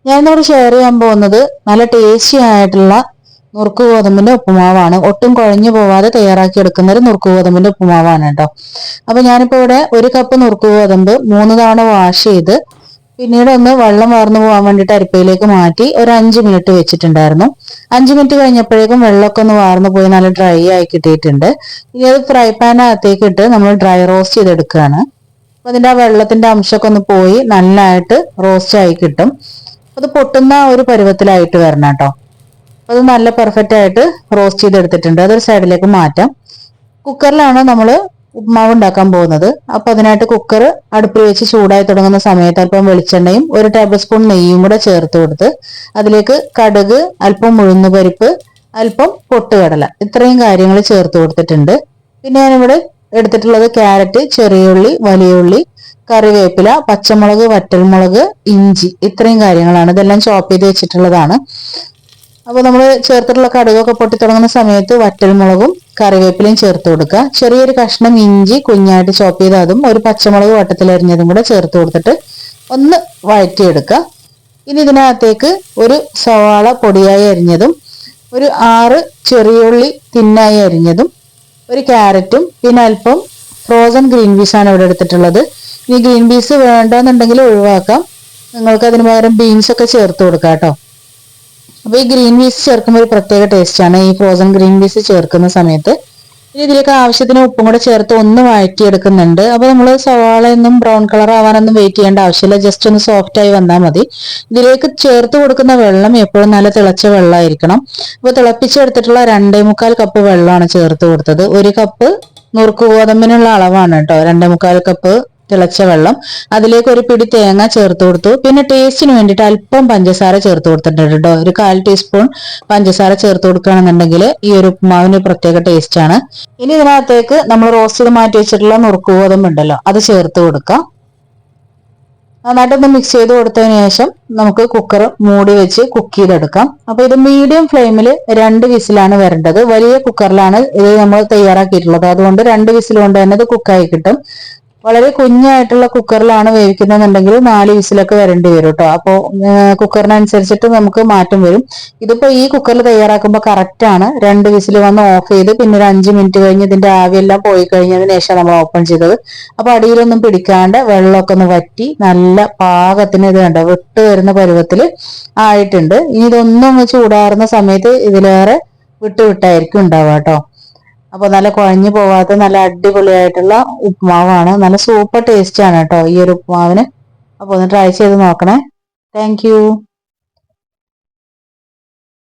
ഞാനിന്നോട് share ചെയ്യാൻ പോകുന്നത് നല്ല ടേസ്റ്റി ആയിട്ടുള്ള നുറുക്ക് ഗോതമ്പിന്റെ ഉപ്പുമാവാണ്. ഒട്ടും കുഴഞ്ഞു പോവാതെ തയ്യാറാക്കി എടുക്കുന്ന ഒരു നുറുക്ക് ഗോതമ്പിന്റെ ഉപ്പുമാവാണ് കേട്ടോ. അപ്പൊ ഞാനിപ്പോ ഇവിടെ 1 കപ്പ് നുറുക്ക് ഗോതമ്പ് 3 തവണ വാഷ് ചെയ്ത് പിന്നീട് ഒന്ന് വെള്ളം വാർന്നു പോകാൻ വേണ്ടിയിട്ട് അരിപ്പയിലേക്ക് മാറ്റി ഒരു 5 മിനിറ്റ് വെച്ചിട്ടുണ്ടായിരുന്നു. 5 മിനിറ്റ് കഴിഞ്ഞപ്പോഴേക്കും വെള്ളമൊക്കെ ഒന്ന് വാർന്നു പോയി നല്ല ഡ്രൈ ആയി കിട്ടിയിട്ടുണ്ട്. ഇനി അത് ഫ്രൈ പാനകത്തേക്ക് ഇട്ട് നമ്മൾ ഡ്രൈ റോസ്റ്റ് ചെയ്തെടുക്കുകയാണ്. അപ്പൊ അതിന്റെ ആ വെള്ളത്തിന്റെ അംശമൊക്കെ ഒന്ന് പോയി നല്ലതായിട്ട് റോസ്റ്റ് ആയി കിട്ടും. അത് പൊട്ടുന്ന ഒരു പരുവത്തിലായിട്ട് വരണം കേട്ടോ. അത് നല്ല പെർഫെക്റ്റ് ആയിട്ട് റോസ്റ്റ് ചെയ്തെടുത്തിട്ടുണ്ട്. അതൊരു സൈഡിലേക്ക് മാറ്റാം. കുക്കറിലാണ് നമ്മൾ ഉപ്മാവ് ഉണ്ടാക്കാൻ പോകുന്നത്. അപ്പൊ അതിനായിട്ട് കുക്കർ അടുപ്പിൽ വെച്ച് ചൂടായി തുടങ്ങുന്ന സമയത്ത് അല്പം വെളിച്ചെണ്ണയും 1 ടേബിൾ സ്പൂൺ നെയ്യും കൂടെ ചേർത്ത് കൊടുത്ത് അതിലേക്ക് കടുക്, അല്പം ഉഴുന്നുപരിപ്പ്, അല്പം പൊട്ടുകടല, ഇത്രയും കാര്യങ്ങൾ ചേർത്ത് കൊടുത്തിട്ടുണ്ട്. പിന്നെ ഞാനിവിടെ എടുത്തിട്ടുള്ളത് ക്യാരറ്റ്, ചെറിയ ഉള്ളി, വലിയ ഉള്ളി, കറിവേപ്പില, പച്ചമുളക്, വറ്റൽമുളക്, ഇഞ്ചി, ഇത്രയും കാര്യങ്ങളാണ്. ഇതെല്ലാം ചോപ്പ് ചെയ്ത് വെച്ചിട്ടുള്ളതാണ്. അപ്പൊ നമ്മൾ ചേർത്തിട്ടുള്ള കടുകൊക്കെ പൊട്ടി തുടങ്ങുന്ന സമയത്ത് വറ്റൽമുളകും കറിവേപ്പിലയും ചേർത്ത് കൊടുക്കുക. ചെറിയൊരു കഷ്ണം ഇഞ്ചി കുഞ്ഞായിട്ട് ചോപ്പ് ചെയ്ത് അതും ഒരു പച്ചമുളക് വട്ടത്തിലരിഞ്ഞതും കൂടെ ചേർത്ത് കൊടുത്തിട്ട് ഒന്ന് വഴറ്റിയെടുക്കുക. ഇനി ഇതിനകത്തേക്ക് ഒരു സവാള പൊടിയായി അരിഞ്ഞതും, ഒരു 6 ചെറിയുള്ളി തിന്നായി അരിഞ്ഞതും, ഒരു ക്യാരറ്റും, പിന്നെ അല്പം ഫ്രോസൺ ഗ്രീൻ പീസ് ആണ് ഇവിടെ എടുത്തിട്ടുള്ളത്. ഈ ഗ്രീൻ പീസ് വേണ്ടെന്നുണ്ടെങ്കിൽ ഒഴിവാക്കാം. നിങ്ങൾക്ക് അതിന് പകരം ബീൻസ് ഒക്കെ ചേർത്ത് കൊടുക്കാം കേട്ടോ. അപ്പൊ ഈ ഗ്രീൻ പീസ് ചേർക്കുമ്പോൾ ഒരു പ്രത്യേക ടേസ്റ്റ് ആണ് ഈ ഫ്രോസൺ ഗ്രീൻ പീസ് ചേർക്കുന്ന സമയത്ത്. ഇനി ഇതിലേക്ക് ആവശ്യത്തിന് ഉപ്പും കൂടെ ചേർത്ത് ഒന്ന് വഴറ്റിയെടുക്കുന്നുണ്ട്. അപ്പൊ നമ്മൾ സവാളയൊന്നും ബ്രൗൺ കളർ ആവാനൊന്നും വെയിറ്റ് ചെയ്യേണ്ട ആവശ്യമില്ല. ജസ്റ്റ് ഒന്ന് സോഫ്റ്റ് ആയി വന്നാൽ മതി. ഇതിലേക്ക് ചേർത്ത് കൊടുക്കുന്ന വെള്ളം എപ്പോഴും നല്ല തിളച്ച വെള്ളമായിരിക്കണം. അപ്പൊ തിളപ്പിച്ചെടുത്തിട്ടുള്ള 2.25 കപ്പ് വെള്ളമാണ് ചേർത്ത് കൊടുത്തത്. 1 കപ്പ് നുറുക്ക് ഗോതമ്പിനുള്ള അളവാണ് കേട്ടോ 2.25 കപ്പ് തിളച്ച വെള്ളം. അതിലേക്ക് ഒരു പിടി തേങ്ങ ചേർത്ത് കൊടുത്തു. പിന്നെ ടേസ്റ്റിന് വേണ്ടിയിട്ട് അല്പം പഞ്ചസാര ചേർത്ത് കൊടുത്തിട്ടുണ്ട് കേട്ടോ. ഒരു 1/4 ടീസ്പൂൺ പഞ്ചസാര ചേർത്ത് കൊടുക്കുകയാണെന്നുണ്ടെങ്കിൽ ഈ ഒരു ഉപ്പുമാവിന് പ്രത്യേക ടേസ്റ്റ് ആണ്. ഇനി ഇതിനകത്തേക്ക് നമ്മൾ റോസ്റ്റ് ചെയ്ത് മാറ്റി വെച്ചിട്ടുള്ള നുറുക്ക് ഗോതമ്പ് ഉണ്ടല്ലോ, അത് ചേർത്ത് കൊടുക്കാം. നന്നായിട്ടൊന്ന് മിക്സ് ചെയ്ത് കൊടുത്തതിന് ശേഷം നമുക്ക് കുക്കർ മൂടി വെച്ച് കുക്ക് ചെയ്തെടുക്കാം. അപ്പൊ ഇത് മീഡിയം ഫ്ലെയിമിൽ 2 വിസിലാണ് വരേണ്ടത്. വലിയ കുക്കറിലാണ് ഇത് നമ്മൾ തയ്യാറാക്കിയിട്ടുള്ളത്. അതുകൊണ്ട് 2 വിസിൽ കൊണ്ട് തന്നെ ഇത് കുക്കായി കിട്ടും. വളരെ കുഞ്ഞായിട്ടുള്ള കുക്കറിലാണ് വേവിക്കുന്നുണ്ടെങ്കിൽ 4 വിസിലൊക്കെ വരേണ്ടി വരും കേട്ടോ. അപ്പോൾ കുക്കറിനനുസരിച്ചിട്ട് നമുക്ക് മാറ്റം വരും. ഇതിപ്പോ ഈ കുക്കറിൽ തയ്യാറാക്കുമ്പോൾ കറക്റ്റ് ആണ്. 2 വിസിൽ വന്ന് ഓഫ് ചെയ്ത് പിന്നെ ഒരു 5 മിനിറ്റ് കഴിഞ്ഞ് ഇതിന്റെ ആവിയെല്ലാം പോയി കഴിഞ്ഞതിന് ശേഷം നമ്മൾ ഓപ്പൺ ചെയ്തത്. അപ്പൊ അടിയിലൊന്നും പിടിക്കാണ്ട് വെള്ളമൊക്കെ ഒന്ന് വറ്റി നല്ല പാകത്തിന് ഇത് കണ്ടോ വിട്ട് വരുന്ന പരുവത്തിൽ ആയിട്ടുണ്ട്. ഇനി ഇതൊന്നും ചൂടാറുന്ന സമയത്ത് ഇതിലേറെ വിട്ടായിരിക്കും ഉണ്ടാവുക കേട്ടോ. അപ്പൊ നല്ല കുഴഞ്ഞു പോവാത്ത നല്ല അടിപൊളിയായിട്ടുള്ള ഉപ്മാവാണ്. നല്ല സൂപ്പർ ടേസ്റ്റ് ആണ് കേട്ടോ ഈ ഒരു ഉപ്മാവിന്. അപ്പൊ ഒന്ന് ട്രൈ ചെയ്ത് നോക്കണേ. Thank you.